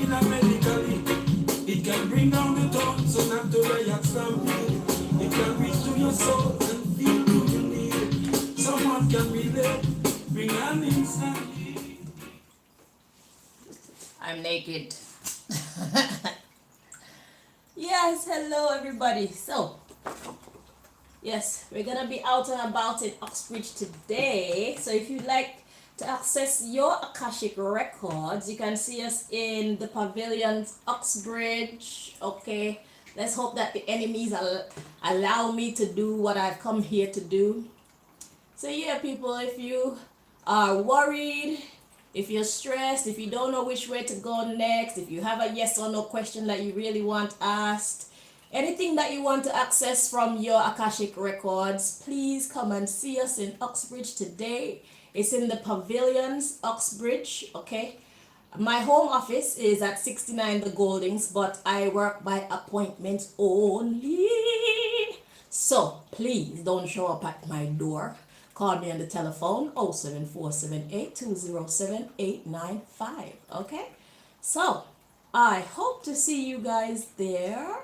in a medically. It can bring down the thoughts so not to react stampede. It can reach to your soul and feel to your need. Someone can relate, bring an inside. I'm naked. Yes, hello everybody. So, yes, we're gonna be out and about in Uxbridge today. So if you'd like to access your Akashic records, you can see us in the pavilions, Uxbridge. Okay, let's hope that the enemies allow me to do what I've come here to do. So yeah, people, if you are worried, if you're stressed, if you don't know which way to go next, if you have a yes or no question that you really want asked, anything that you want to access from your Akashic records, please come and see us in Uxbridge today. It's in the pavilions, Uxbridge, okay? My home office is at 69 The Goldings, but I work by appointment only. So please don't show up at my door. Call me on the telephone 07478207895. Okay? So I hope to see you guys there.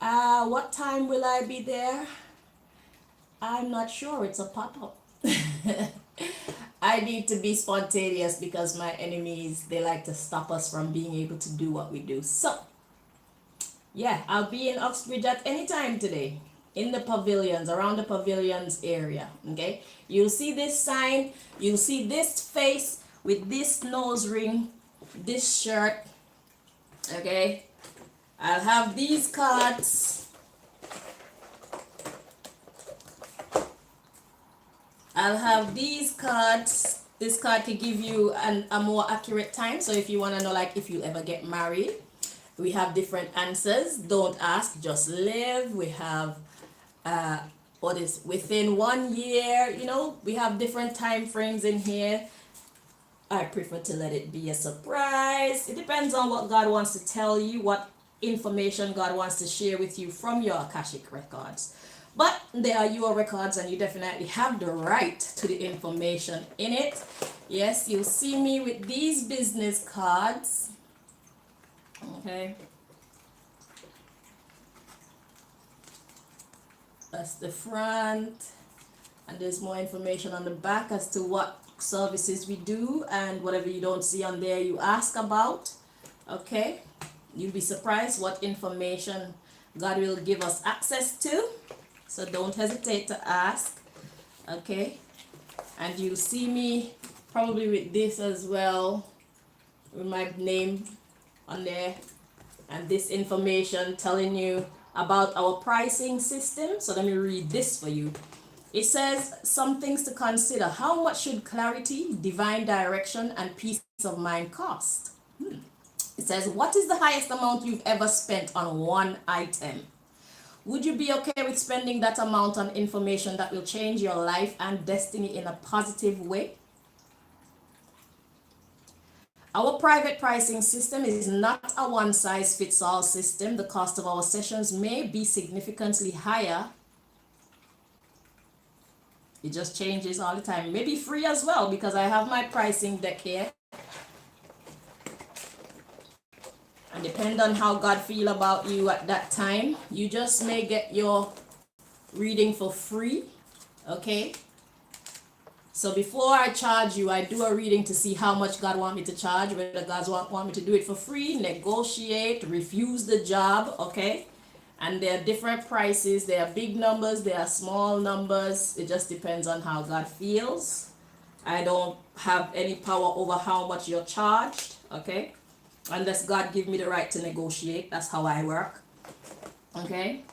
What time will I be there? I'm not sure. It's a pop-up. I need to be spontaneous because my enemies, they like to stop us from being able to do what we do. So yeah, I'll be in Uxbridge at any time today. In the pavilions, around the pavilions area. Okay, you'll see this sign, you'll see this face with this nose ring, this shirt. Okay, I'll have these cards. I'll have these cards. This card to give you a more accurate time. So if you want to know, like, if you ever get married, we have different answers. Don't ask, just live. We have what is within 1 year. You know, we have different time frames in here. I prefer to let it be a surprise. It depends on what God wants to tell you, what information God wants to share with you from your Akashic records. But they are your records and you definitely have the right to the information in it. Yes, you'll see me with these business cards. Okay. That's the front. And there's more information on the back as to what services we do, and whatever you don't see on there, you ask about. Okay. You'll be surprised what information God will give us access to. So don't hesitate to ask. Okay. And you'll see me probably with this as well, with my name on there, and this information telling you about our pricing system. So let me read this for you. It says some things to consider. How much should clarity, divine direction, and peace of mind cost? It says, what is the highest amount you've ever spent on one item? Would you be okay with spending that amount on information that will change your life and destiny in a positive way? Our private pricing system is not a one-size-fits-all system. The cost of our sessions may be significantly higher. It just changes all the time. It may be free as well, because I have my pricing deck here. And depend on how God feel about you at that time, you just may get your reading for free. Okay? So before I charge you, I do a reading to see how much God want me to charge, whether God want me to do it for free, negotiate, refuse the job, okay? And there are different prices. There are big numbers, there are small numbers. It just depends on how God feels. I don't have any power over how much you're charged, okay? Unless God give me the right to negotiate. That's how I work, okay?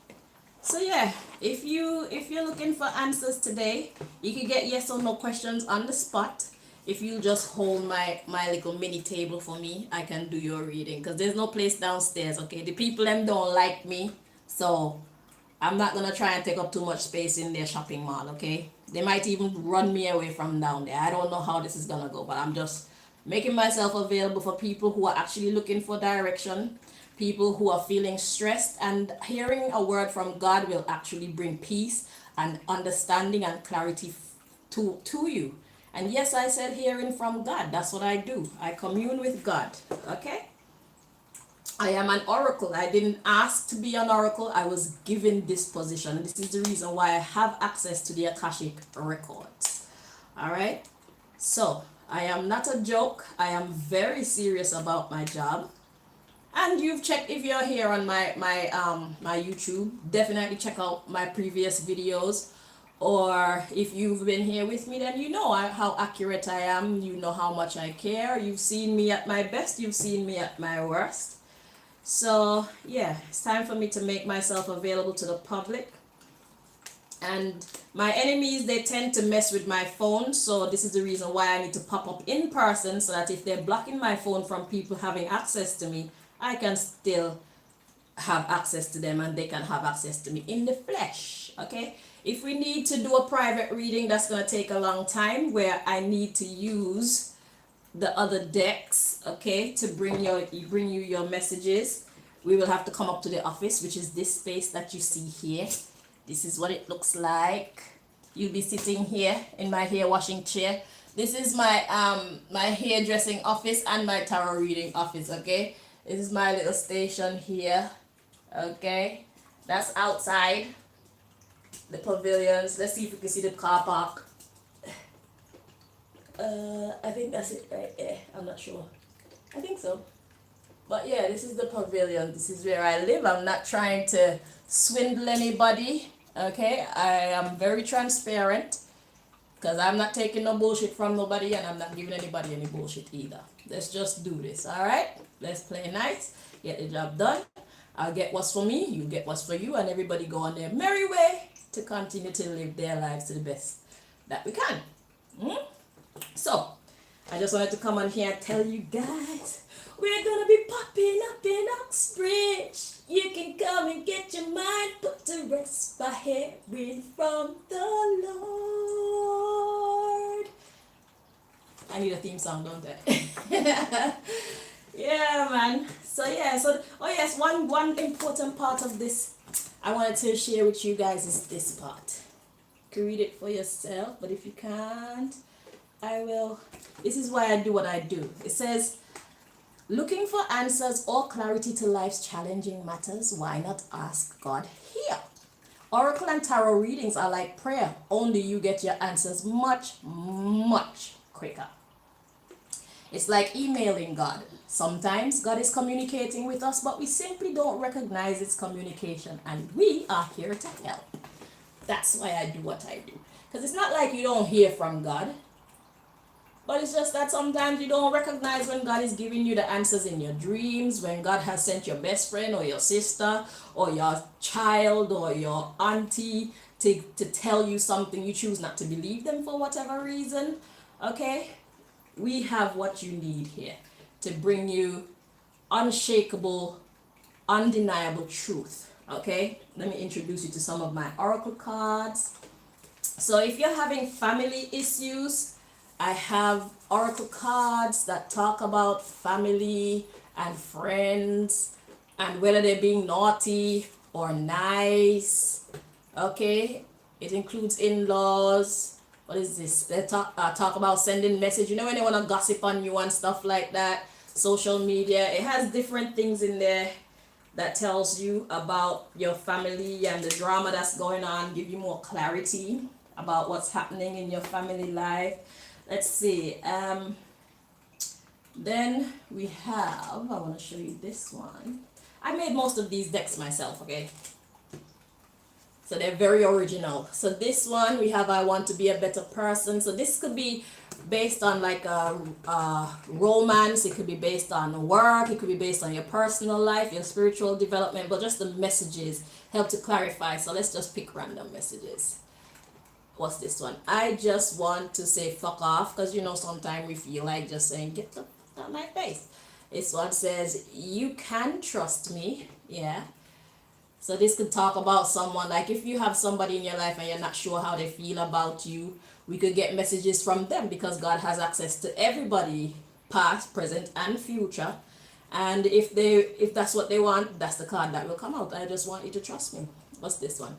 So yeah, if you're looking for answers today, you can get yes or no questions on the spot. If you just hold my little mini table for me, I can do your reading, because there's no place downstairs, okay? The people them don't like me, so I'm not gonna try and take up too much space in their shopping mall, okay? They might even run me away from down there. I don't know how this is gonna go, but I'm just making myself available for people who are actually looking for direction, people who are feeling stressed, and hearing a word from God will actually bring peace and understanding and clarity to you. And yes, I said hearing from God. That's what I do. I commune with God. Okay? I am an oracle. I didn't ask to be an oracle. I was given this position. This is the reason why I have access to the Akashic records. All right? So, I am not a joke. I am very serious about my job. And you've checked, if you're here on my YouTube, definitely check out my previous videos. Or if you've been here with me, then you know how accurate I am. You know how much I care. You've seen me at my best. You've seen me at my worst. So yeah, it's time for me to make myself available to the public. And my enemies, they tend to mess with my phone, so this is the reason why I need to pop up in person, so that if they're blocking my phone from people having access to me, I can still have access to them and they can have access to me in the flesh. Okay, if we need to do a private reading, that's going to take a long time, where I need to use the other decks, okay, to bring you your messages. We will have to come up to the office, which is this space that you see here. This is what it looks like. You'll be sitting here in my hair washing chair. This is my my hairdressing office and my tarot reading office. Okay, this is my little station here. Okay, that's outside the pavilions. Let's see if we can see the car park. I think that's it right there. I'm not sure. I think so. But yeah, this is the pavilion. This is where I live. I'm not trying to swindle anybody. Okay, I am very transparent, because I'm not taking no bullshit from nobody, and I'm not giving anybody any bullshit either. Let's just do this, all right? Let's play nice, get the job done. I'll get what's for me, you get what's for you, and everybody go on their merry way to continue to live their lives to the best that we can. So, I just wanted to come on here and tell you guys, we're gonna be popping up in Uxbridge. You can come and get your mind put to rest by hearing from the Lord. I need a theme song, don't I? Yeah, man. So yeah, oh yes, one important part of this I wanted to share with you guys is this part. You can read it for yourself, but if you can't, I will. This is why I do what I do. It says, looking for answers or clarity to life's challenging matters, why not ask God here? Oracle and tarot readings are like prayer, only you get your answers much, much quicker. It's like emailing God. Sometimes God is communicating with us, but we simply don't recognize its communication, and we are here to help. That's why I do what I do. Because it's not like you don't hear from God, but it's just that sometimes you don't recognize when God is giving you the answers in your dreams, when God has sent your best friend or your sister or your child or your auntie to tell you something. You choose not to believe them for whatever reason. Okay? We have what you need here to bring you unshakable, undeniable truth. Okay? Let me introduce you to some of my oracle cards. So if you're having family issues, I have oracle cards that talk about family and friends and whether they're being naughty or nice. Okay, it includes in-laws. What is this? They talk about sending message. You know when they want to gossip on you and stuff like that. Social media. It has different things in there that tells you about your family and the drama that's going on. Give you more clarity about what's happening in your family life. Let's see. Then we have, I want to show you this one. I made most of these decks myself, okay? So they're very original. So this one, we have I want to be a better person. So this could be based on like a romance. It could be based on work. It could be based on your personal life, your spiritual development. But just the messages help to clarify. So let's just pick random messages. What's this one? I just want to say fuck off, because you know sometimes we feel like just saying get the fuck out of my face. This one says you can trust me. Yeah. So this could talk about someone, like if you have somebody in your life and you're not sure how they feel about you, we could get messages from them, because God has access to everybody, past, present, and future. And if that's what they want, that's the card that will come out. I just want you to trust me. What's this one?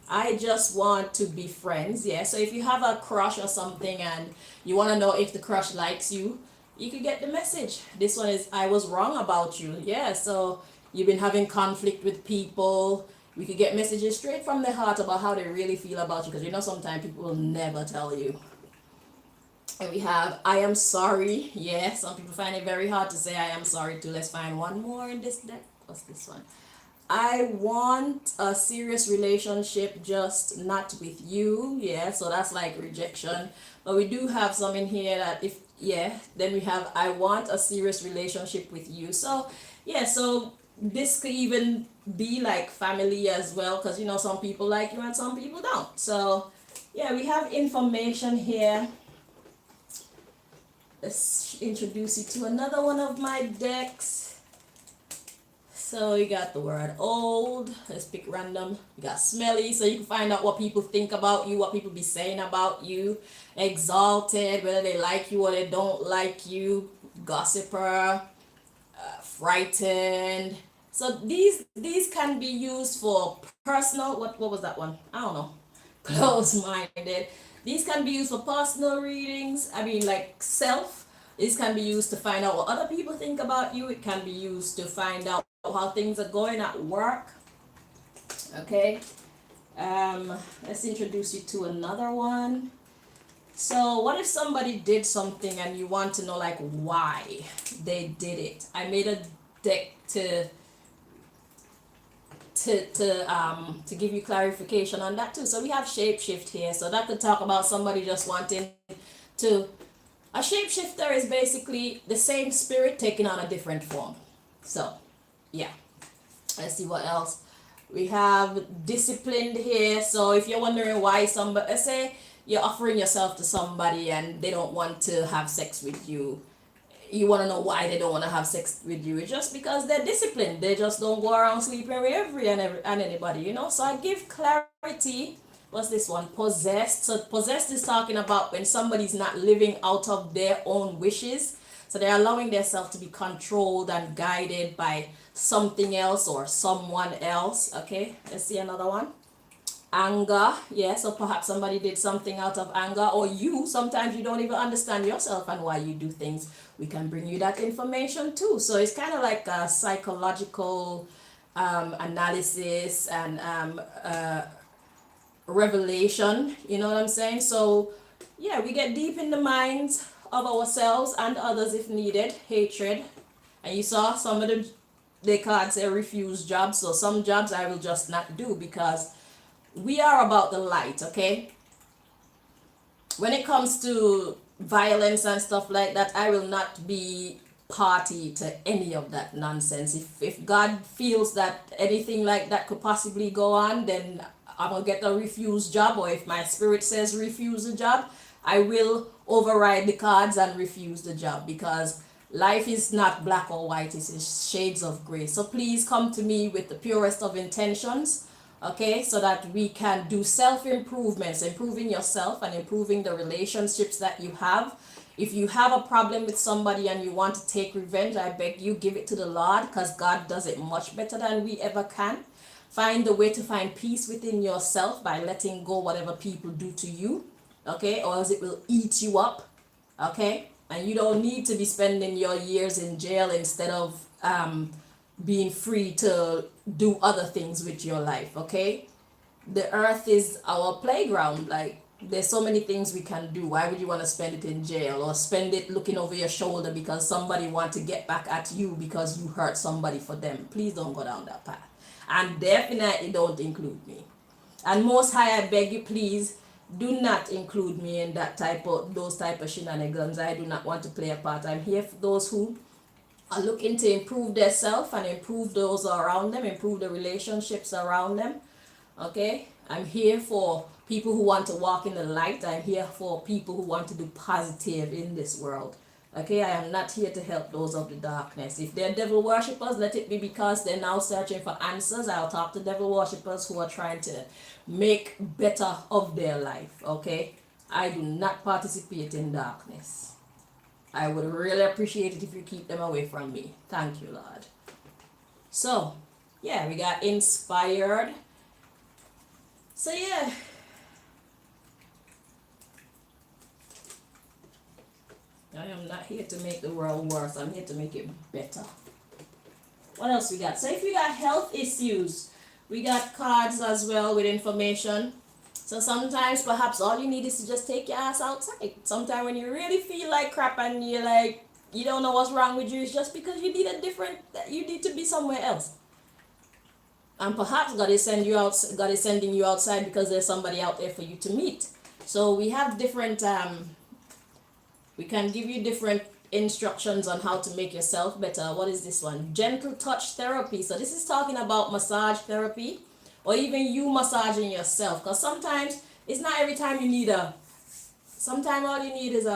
I just want to be friends. Yeah. So if you have a crush or something and you want to know if the crush likes you, you could get the message. This one is, I was wrong about you. Yeah. So you've been having conflict with people. We could get messages straight from the heart about how they really feel about you, because you know sometimes people will never tell you. And we have I am sorry. Yeah, some people find it very hard to say I am sorry too. Let's find one more in this deck. What's this one? I want a serious relationship, just not with you. Yeah, so that's like rejection. But we do have some in here that if, yeah, then we have I want a serious relationship with you. So, yeah, so this could even be like family as well, because you know, some people like you and some people don't. So, yeah, we have information here. Let's introduce you to another one of my decks. So you got the word old. Let's pick random. You got smelly, so you can find out what people think about you, what people be saying about you. Exalted, whether they like you or they don't like you. Gossiper, frightened. So these can be used for personal. What was that one? I don't know. Close-minded. These can be used for personal readings. I mean, like self. This can be used to find out what other people think about you. It can be used to find out how things are going at work. Okay. Let's introduce you to another one. So what if somebody did something and you want to know like why they did it? I made a deck to give you clarification on that too. So we have shapeshift here. So that could talk about somebody just wanting to. A shapeshifter is basically the same spirit taking on a different form. So, yeah. Let's see what else. We have disciplined here. So if you're wondering why somebody, let's say you're offering yourself to somebody and they don't want to have sex with you. You want to know why they don't want to have sex with you. It's just because they're disciplined. They just don't go around sleeping with every and anybody, you know. So I give clarity. What's this one? Possessed. So possessed is talking about when somebody's not living out of their own wishes. So they're allowing themselves to be controlled and guided by something else or someone else. Okay, let's see another one. Anger. Yeah, so perhaps somebody did something out of anger, or you sometimes you don't even understand yourself and why you do things. We can bring you that information too. So it's kind of like a psychological analysis and revelation, you know what I'm saying? So yeah, we get deep in the minds of ourselves and others if needed. Hatred. And you saw some of the cards say refuse jobs. So some jobs I will just not do because we are about the light. Okay, when it comes to violence and stuff like that, I will not be party to any of that nonsense. If God feels that anything like that could possibly go on, then I'm gonna get a refuse job, or if my spirit says refuse the job, I will override the cards and refuse the job, because life is not black or white, it's shades of gray. So please come to me with the purest of intentions, okay, so that we can do self-improvements, improving yourself and improving the relationships that you have. If you have a problem with somebody and you want to take revenge, I beg you, give it to the Lord, because God does it much better than we ever can. Find a way to find peace within yourself by letting go whatever people do to you, okay, or else it will eat you up, okay. And you don't need to be spending your years in jail instead of being free to do other things with your life, okay. The earth is our playground. Like, there's so many things we can do. Why would you want to spend it in jail or spend it looking over your shoulder because somebody want to get back at you because you hurt somebody for them? Please don't go down that path, and definitely don't include me. And Most High, I beg you, please do not include me in those type of shenanigans. I do not want to play a part. I'm here for those who are looking to improve themselves and improve those around them, improve the relationships around them. Okay, I'm here for people who want to walk in the light. I'm here for people who want to do positive in this world. Okay, I am not here to help those of the darkness. If they're devil worshippers, let it be because they're now searching for answers. I'll talk to devil worshippers who are trying to make better of their life. Okay, I do not participate in darkness. I would really appreciate it if you keep them away from me. Thank you, Lord. So, yeah, we got inspired. So yeah, I am not here to make the world worse. I'm here to make it better. What else we got? So if you got health issues, we got cards as well with information. So sometimes perhaps all you need is to just take your ass outside. Sometimes when you really feel like crap and you're like, you don't know what's wrong with you, it's just because you you need to be somewhere else. And perhaps God is sending you outside because there's somebody out there for you to meet. So we have different we can give you different instructions on how to make yourself better. What is this one? Gentle touch therapy. So this is talking about massage therapy, or even you massaging yourself, because sometimes it's not every time you need sometimes all you need is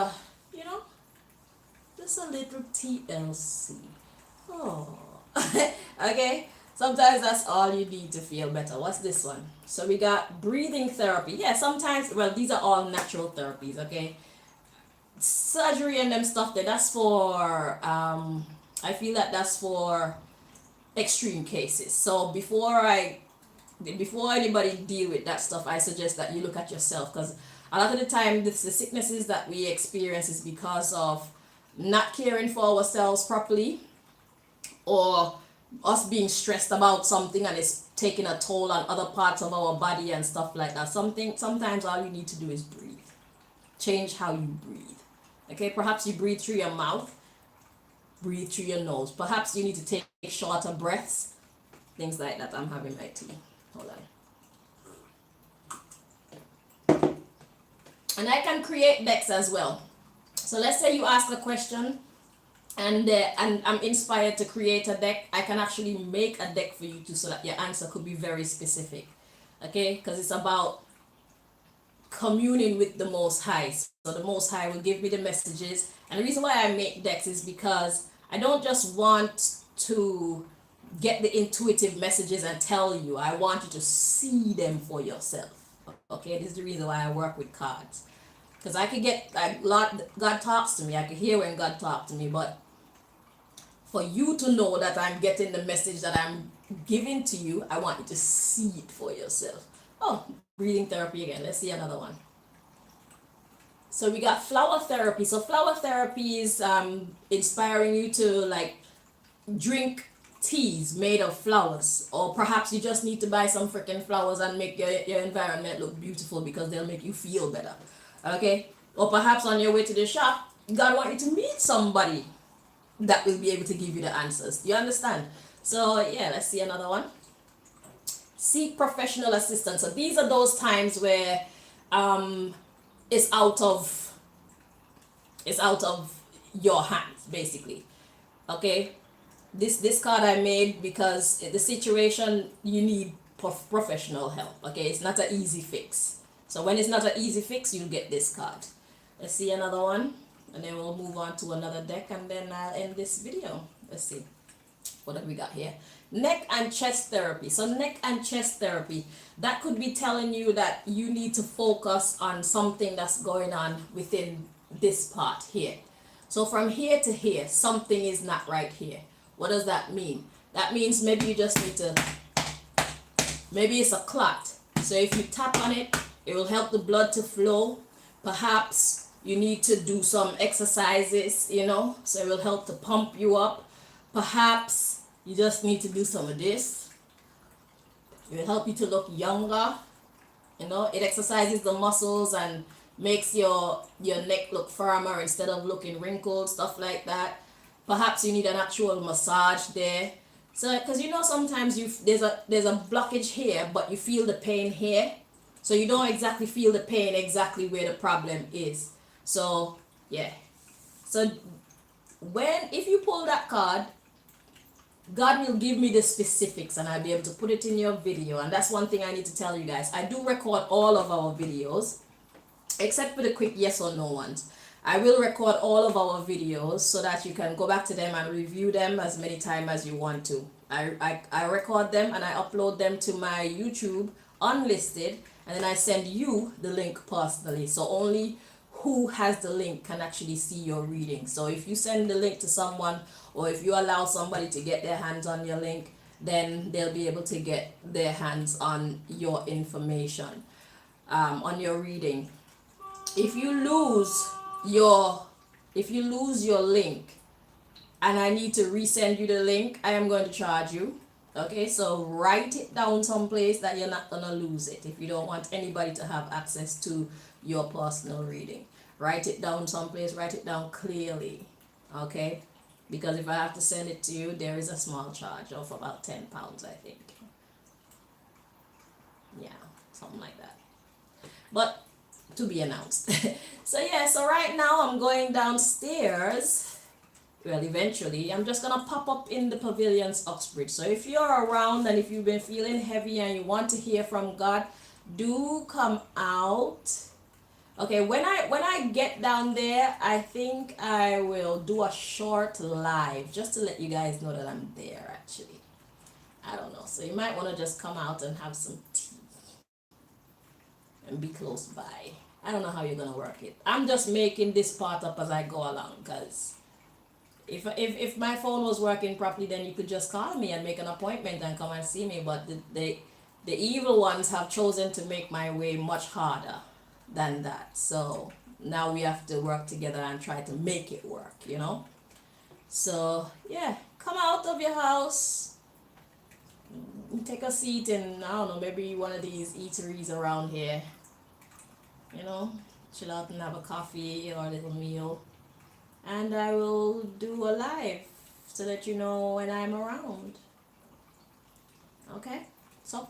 just a little TLC. Oh. Okay, sometimes that's all you need to feel better. What's this one? So we got breathing therapy. Yeah, sometimes, well, these are all natural therapies. Okay, surgery and them stuff there, that's for I feel that that's for extreme cases. So before anybody deal with that stuff, I suggest that you look at yourself, because a lot of the time the sicknesses that we experience is because of not caring for ourselves properly, or us being stressed about something and it's taking a toll on other parts of our body and stuff like that. Sometimes all you need to do is breathe. Change how you breathe. Okay, perhaps you breathe through your mouth, breathe through your nose. Perhaps you need to take shorter breaths, things like that. I'm having my tea. Hold on. And I can create decks as well. So let's say you ask a question and I'm inspired to create a deck. I can actually make a deck for you too, so that your answer could be very specific. Okay, because it's about communing with the Most High. So the Most High will give me the messages. And the reason why I make decks is because I don't just want to get the intuitive messages and tell you. I want you to see them for yourself. Okay, this is the reason why I work with cards. Because I could get, God talks to me. I could hear when God talks to me. But for you to know that I'm getting the message that I'm giving to you, I want you to see it for yourself. Oh, breathing therapy again. Let's see another one. So we got flower therapy. So flower therapy is inspiring you to like drink teas made of flowers, or perhaps you just need to buy some freaking flowers and make your environment look beautiful because they'll make you feel better. Okay, or perhaps on your way to the shop, God want you to meet somebody that will be able to give you the answers. You understand? So yeah, let's see another one. Seek professional assistance. So these are those times where it's out of your hands, basically. Okay, this card I made because the situation, you need professional help. Okay, it's not an easy fix. So when it's not an easy fix, you'll get this card. Let's see another one, and then we'll move on to another deck, and then I'll end this video. Let's see, what have we got here? Neck and chest therapy. So neck and chest therapy, that could be telling you that you need to focus on something that's going on within this part here. So from here to here, something is not right here. What does that mean? That means maybe you just need to, maybe it's a clot. So if you tap on it, it will help the blood to flow. Perhaps you need to do some exercises, so it will help to pump you up. Perhaps you just need to do some of this. It will help you to look younger. It exercises the muscles and makes your neck look firmer instead of looking wrinkled, stuff like that. Perhaps you need an actual massage there. So, because sometimes there's a blockage here, but you feel the pain here. So you don't exactly feel the pain exactly where the problem is. So, yeah. So, if you pull that card, God will give me the specifics and I'll be able to put it in your video. And that's one thing I need to tell you guys. I do record all of our videos, except for the quick yes or no ones. I will record all of our videos so that you can go back to them and review them as many times as you want to. I record them and I upload them to my YouTube unlisted, and then I send you the link personally. So only who has the link can actually see your reading. So if you send the link to someone, or if you allow somebody to get their hands on your link, then they'll be able to get their hands on your information, on your reading. If you lose your link and I need to resend you the link, I am going to charge you. Okay, so write it down someplace that you're not gonna lose it. If you don't want anybody to have access to your personal reading, write it down someplace, write it down clearly. Okay, because if I have to send it to you, there is a small charge of about £10, I think. Yeah, something like that. But to be announced. So yeah, so right now I'm going downstairs. Well, eventually I'm just gonna pop up in the Pavilions, Uxbridge. So if you're around and if you've been feeling heavy and you want to hear from God, do come out. Okay, when I get down there, I think I will do a short live just to let you guys know that I'm there actually. I don't know. So you might want to just come out and have some tea and be close by. I don't know how you're gonna work it. I'm just making this part up as I go along, because if my phone was working properly, then you could just call me and make an appointment and come and see me. But the evil ones have chosen to make my way much harder than that. So now we have to work together and try to make it work, you know. So yeah, come out of your house, take a seat in, I don't know, maybe one of these eateries around here, you know, chill out and have a coffee or a little meal, and I will do a live so that you know when I'm around. Okay, so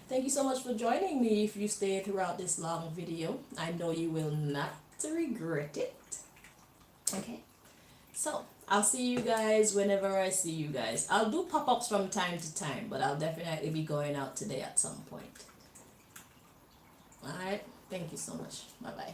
thank you so much for joining me. If you stay throughout this long video, I know you will not regret it. Okay, so I'll see you guys whenever I see you guys. I'll do pop-ups from time to time, but I'll definitely be going out today at some point. Alright, thank you so much. Bye bye.